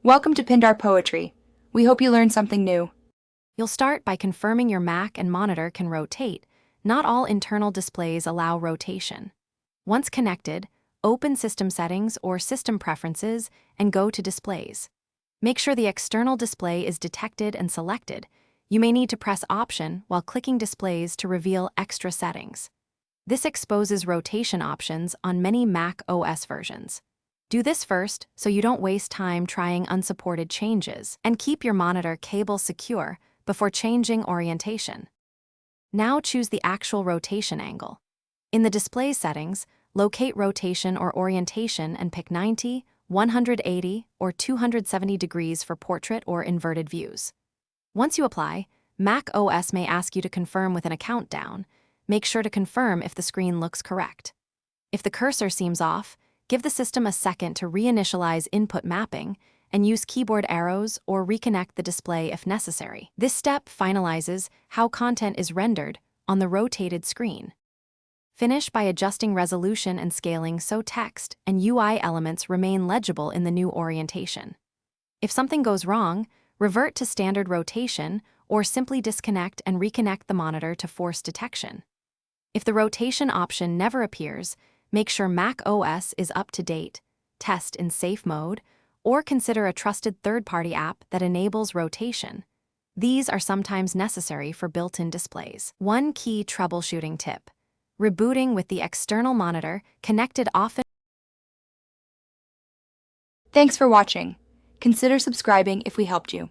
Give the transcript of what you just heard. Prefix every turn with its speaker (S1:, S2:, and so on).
S1: Welcome to Pindar Poetry. We hope you learned something new.
S2: You'll start by confirming your Mac and monitor can rotate. Not all internal displays allow rotation. Once connected, open System Settings or System Preferences and go to Displays. Make sure the external display is detected and selected. You may need to press Option while clicking Displays to reveal extra settings. This exposes rotation options on many Mac OS versions. Do this first so you don't waste time trying unsupported changes, and keep your monitor cable secure before changing orientation. Now choose the actual rotation angle. In the display settings, locate rotation or orientation and pick 90, 180, or 270 degrees for portrait or inverted views. Once you apply, Mac OS may ask you to confirm with an countdown. Make sure to confirm if the screen looks correct. If the cursor seems off, give the system a second to reinitialize input mapping and use keyboard arrows or reconnect the display if necessary. This step finalizes how content is rendered on the rotated screen. Finish by adjusting resolution and scaling so text and UI elements remain legible in the new orientation. If something goes wrong, revert to standard rotation or simply disconnect and reconnect the monitor to force detection. If the rotation option never appears, make sure Mac OS is up to date, test in safe mode, or consider a trusted third-party app that enables rotation. These are sometimes necessary for built-in displays. One key troubleshooting tip: rebooting with the external monitor connected often.
S1: Thanks for watching. Consider subscribing if we helped you.